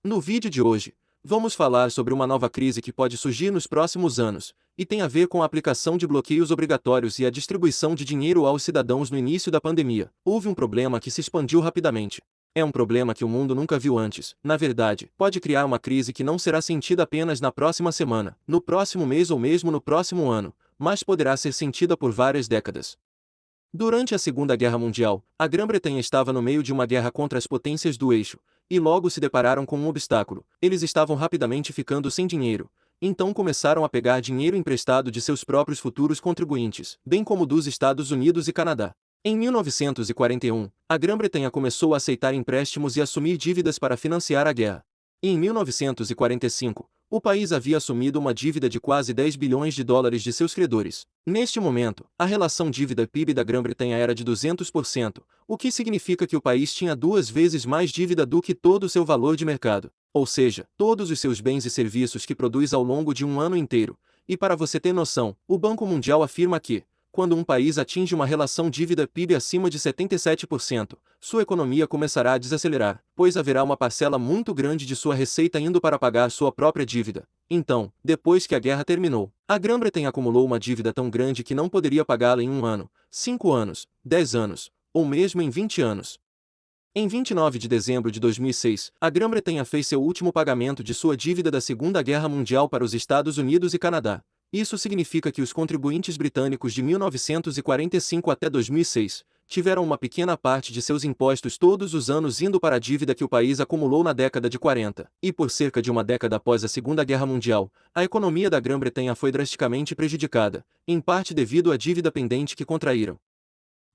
No vídeo de hoje, vamos falar sobre uma nova crise que pode surgir nos próximos anos, e tem a ver com a aplicação de bloqueios obrigatórios e a distribuição de dinheiro aos cidadãos no início da pandemia. Houve um problema que se expandiu rapidamente. É um problema que o mundo nunca viu antes. Na verdade, pode criar uma crise que não será sentida apenas na próxima semana, no próximo mês ou mesmo no próximo ano, mas poderá ser sentida por várias décadas. Durante a Segunda Guerra Mundial, a Grã-Bretanha estava no meio de uma guerra contra as potências do eixo, e logo se depararam com um obstáculo. Eles estavam rapidamente ficando sem dinheiro, então começaram a pegar dinheiro emprestado de seus próprios futuros contribuintes, bem como dos Estados Unidos e Canadá. Em 1941, a Grã-Bretanha começou a aceitar empréstimos e assumir dívidas para financiar a guerra. E em 1945, o país havia assumido uma dívida de quase 10 bilhões de dólares de seus credores. Neste momento, a relação dívida-PIB da Grã-Bretanha era de 200%, o que significa que o país tinha 2 vezes mais dívida do que todo o seu valor de mercado, ou seja, todos os seus bens e serviços que produz ao longo de um ano inteiro. E para você ter noção, o Banco Mundial afirma que, quando um país atinge uma relação dívida-PIB acima de 77%, sua economia começará a desacelerar, pois haverá uma parcela muito grande de sua receita indo para pagar sua própria dívida. Então, depois que a guerra terminou, a Grã-Bretanha acumulou uma dívida tão grande que não poderia pagá-la em um ano, 5 anos, 10 anos, ou mesmo em 20 anos. Em 29 de dezembro de 2006, a Grã-Bretanha fez seu último pagamento de sua dívida da Segunda Guerra Mundial para os Estados Unidos e Canadá. Isso significa que os contribuintes britânicos de 1945 até 2006 tiveram uma pequena parte de seus impostos todos os anos indo para a dívida que o país acumulou na década de 40. E por cerca de uma década após a Segunda Guerra Mundial, a economia da Grã-Bretanha foi drasticamente prejudicada, em parte devido à dívida pendente que contraíram.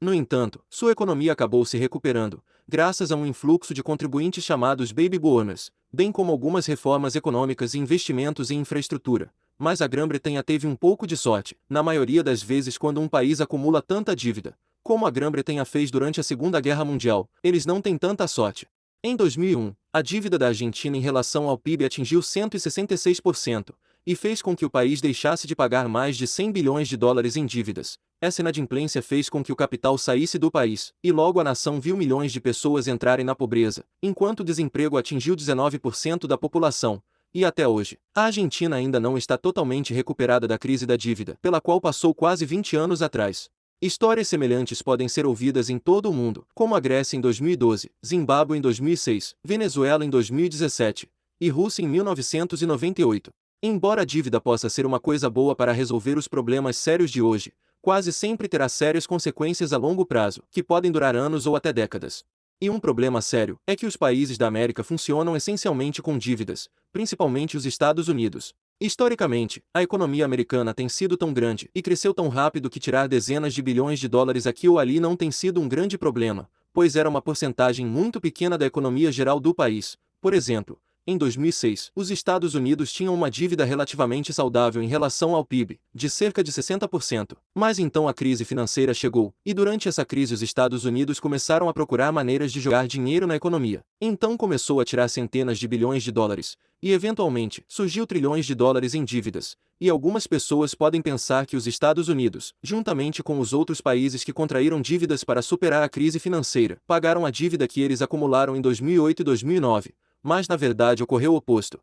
No entanto, sua economia acabou se recuperando, graças a um influxo de contribuintes chamados baby boomers, bem como algumas reformas econômicas e investimentos em infraestrutura. Mas a Grã-Bretanha teve um pouco de sorte, na maioria das vezes quando um país acumula tanta dívida, como a Grã-Bretanha fez durante a Segunda Guerra Mundial, eles não têm tanta sorte. Em 2001, a dívida da Argentina em relação ao PIB atingiu 166%, e fez com que o país deixasse de pagar mais de 100 bilhões de dólares em dívidas. Essa inadimplência fez com que o capital saísse do país, e logo a nação viu milhões de pessoas entrarem na pobreza, enquanto o desemprego atingiu 19% da população. E até hoje, a Argentina ainda não está totalmente recuperada da crise da dívida, pela qual passou quase 20 anos atrás. Histórias semelhantes podem ser ouvidas em todo o mundo, como a Grécia em 2012, Zimbábue em 2006, Venezuela em 2017 e Rússia em 1998. Embora a dívida possa ser uma coisa boa para resolver os problemas sérios de hoje, quase sempre terá sérias consequências a longo prazo, que podem durar anos ou até décadas. E um problema sério é que os países da América funcionam essencialmente com dívidas, principalmente os Estados Unidos. Historicamente, a economia americana tem sido tão grande e cresceu tão rápido que tirar dezenas de bilhões de dólares aqui ou ali não tem sido um grande problema, pois era uma porcentagem muito pequena da economia geral do país. Por exemplo, em 2006, os Estados Unidos tinham uma dívida relativamente saudável em relação ao PIB, de cerca de 60%. Mas então a crise financeira chegou, e durante essa crise os Estados Unidos começaram a procurar maneiras de jogar dinheiro na economia. Então começou a tirar centenas de bilhões de dólares, e eventualmente surgiu trilhões de dólares em dívidas. E algumas pessoas podem pensar que os Estados Unidos, juntamente com os outros países que contraíram dívidas para superar a crise financeira, pagaram a dívida que eles acumularam em 2008 e 2009. Mas na verdade ocorreu o oposto.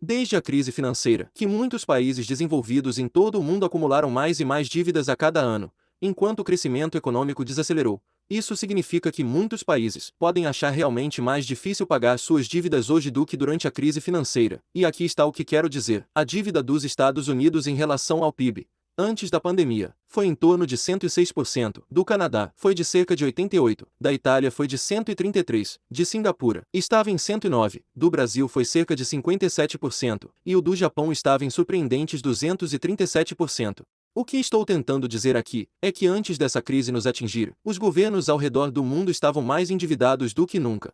Desde a crise financeira, que muitos países desenvolvidos em todo o mundo acumularam mais e mais dívidas a cada ano, enquanto o crescimento econômico desacelerou. Isso significa que muitos países podem achar realmente mais difícil pagar suas dívidas hoje do que durante a crise financeira. E aqui está o que quero dizer: a dívida dos Estados Unidos em relação ao PIB antes da pandemia foi em torno de 106%, do Canadá foi de cerca de 88%, da Itália foi de 133%, de Singapura estava em 109%, do Brasil foi cerca de 57%, e o do Japão estava em surpreendentes 237%. O que estou tentando dizer aqui é que antes dessa crise nos atingir, os governos ao redor do mundo estavam mais endividados do que nunca.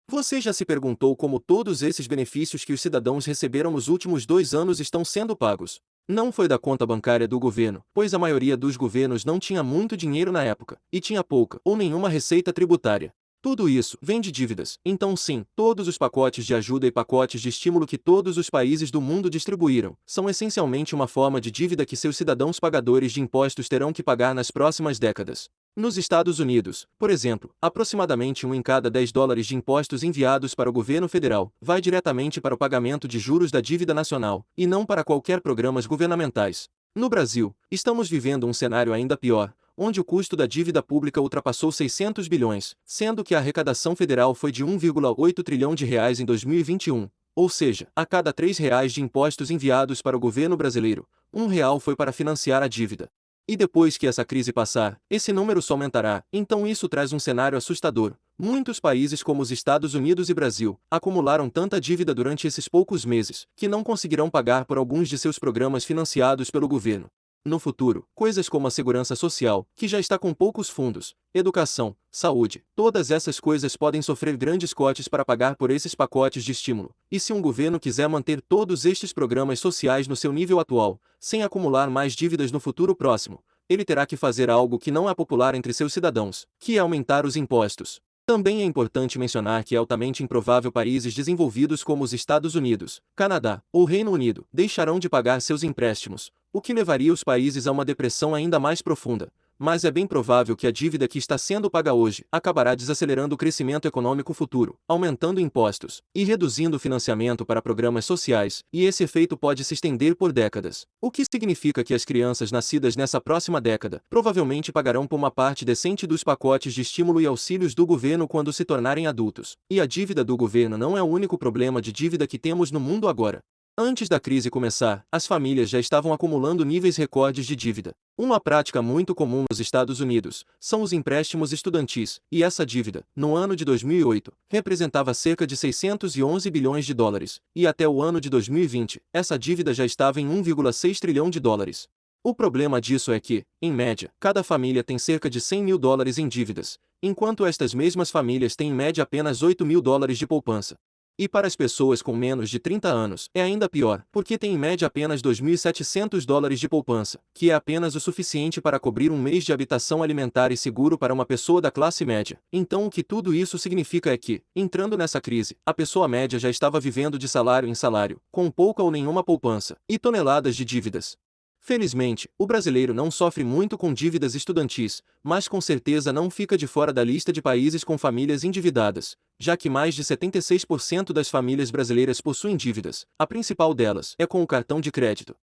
Você já se perguntou como todos esses benefícios que os cidadãos receberam nos últimos 2 anos estão sendo pagos? Não foi da conta bancária do governo, pois a maioria dos governos não tinha muito dinheiro na época, e tinha pouca ou nenhuma receita tributária. Tudo isso vem de dívidas. Então sim, todos os pacotes de ajuda e pacotes de estímulo que todos os países do mundo distribuíram, são essencialmente uma forma de dívida que seus cidadãos pagadores de impostos terão que pagar nas próximas décadas. Nos Estados Unidos, por exemplo, aproximadamente 1 em cada 10 dólares de impostos enviados para o governo federal vai diretamente para o pagamento de juros da dívida nacional, e não para qualquer programas governamentais. No Brasil, estamos vivendo um cenário ainda pior, onde o custo da dívida pública ultrapassou 600 bilhões, sendo que a arrecadação federal foi de 1,8 trilhão de reais em 2021, ou seja, a cada R$ 3 de impostos enviados para o governo brasileiro, R$ 1 foi para financiar a dívida. E depois que essa crise passar, esse número só aumentará, então isso traz um cenário assustador. Muitos países como os Estados Unidos e Brasil acumularam tanta dívida durante esses poucos meses, que não conseguirão pagar por alguns de seus programas financiados pelo governo. No futuro, coisas como a segurança social, que já está com poucos fundos, educação, saúde, todas essas coisas podem sofrer grandes cortes para pagar por esses pacotes de estímulo. E se um governo quiser manter todos estes programas sociais no seu nível atual, sem acumular mais dívidas no futuro próximo, ele terá que fazer algo que não é popular entre seus cidadãos, que é aumentar os impostos. Também é importante mencionar que é altamente improvável países desenvolvidos como os Estados Unidos, Canadá ou Reino Unido deixarão de pagar seus empréstimos, o que levaria os países a uma depressão ainda mais profunda. Mas é bem provável que a dívida que está sendo paga hoje acabará desacelerando o crescimento econômico futuro, aumentando impostos e reduzindo o financiamento para programas sociais, e esse efeito pode se estender por décadas. O que significa que as crianças nascidas nessa próxima década provavelmente pagarão por uma parte decente dos pacotes de estímulo e auxílios do governo quando se tornarem adultos. E a dívida do governo não é o único problema de dívida que temos no mundo agora. Antes da crise começar, as famílias já estavam acumulando níveis recordes de dívida. Uma prática muito comum nos Estados Unidos são os empréstimos estudantis, e essa dívida, no ano de 2008, representava cerca de 611 bilhões de dólares, e até o ano de 2020, essa dívida já estava em 1,6 trilhão de dólares. O problema disso é que, em média, cada família tem cerca de 100 mil dólares em dívidas, enquanto estas mesmas famílias têm em média apenas 8 mil dólares de poupança. E para as pessoas com menos de 30 anos, é ainda pior, porque tem em média apenas 2.700 dólares de poupança, que é apenas o suficiente para cobrir um mês de habitação alimentar e seguro para uma pessoa da classe média. Então o que tudo isso significa é que, entrando nessa crise, a pessoa média já estava vivendo de salário em salário, com pouca ou nenhuma poupança, e toneladas de dívidas. Felizmente, o brasileiro não sofre muito com dívidas estudantis, mas com certeza não fica de fora da lista de países com famílias endividadas, já que mais de 76% das famílias brasileiras possuem dívidas. A principal delas é com o cartão de crédito.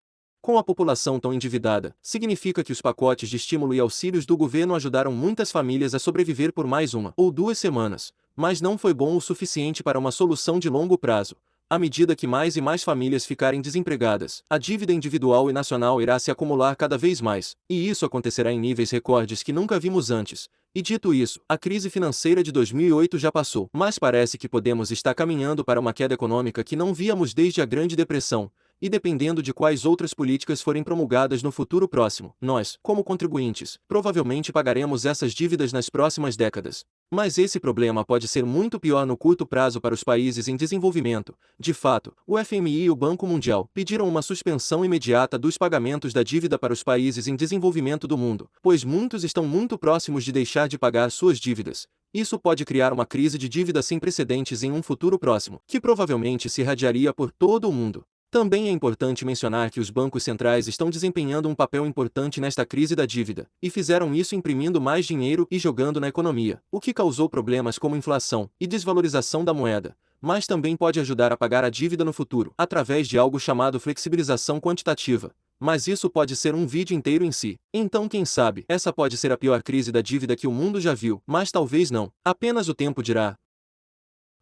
Com a população tão endividada, significa que os pacotes de estímulo e auxílios do governo ajudaram muitas famílias a sobreviver por mais 1 ou 2 semanas, mas não foi bom o suficiente para uma solução de longo prazo. À medida que mais e mais famílias ficarem desempregadas, a dívida individual e nacional irá se acumular cada vez mais, e isso acontecerá em níveis recordes que nunca vimos antes. E dito isso, a crise financeira de 2008 já passou, mas parece que podemos estar caminhando para uma queda econômica que não víamos desde a Grande Depressão, e dependendo de quais outras políticas forem promulgadas no futuro próximo, nós, como contribuintes, provavelmente pagaremos essas dívidas nas próximas décadas. Mas esse problema pode ser muito pior no curto prazo para os países em desenvolvimento. De fato, o FMI e o Banco Mundial pediram uma suspensão imediata dos pagamentos da dívida para os países em desenvolvimento do mundo, pois muitos estão muito próximos de deixar de pagar suas dívidas. Isso pode criar uma crise de dívida sem precedentes em um futuro próximo, que provavelmente se irradiaria por todo o mundo. Também é importante mencionar que os bancos centrais estão desempenhando um papel importante nesta crise da dívida, e fizeram isso imprimindo mais dinheiro e jogando na economia, o que causou problemas como inflação e desvalorização da moeda, mas também pode ajudar a pagar a dívida no futuro, através de algo chamado flexibilização quantitativa. Mas isso pode ser um vídeo inteiro em si. Então quem sabe, essa pode ser a pior crise da dívida que o mundo já viu, mas talvez não. Apenas o tempo dirá.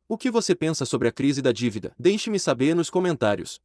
O que você pensa sobre a crise da dívida? Deixe-me saber nos comentários.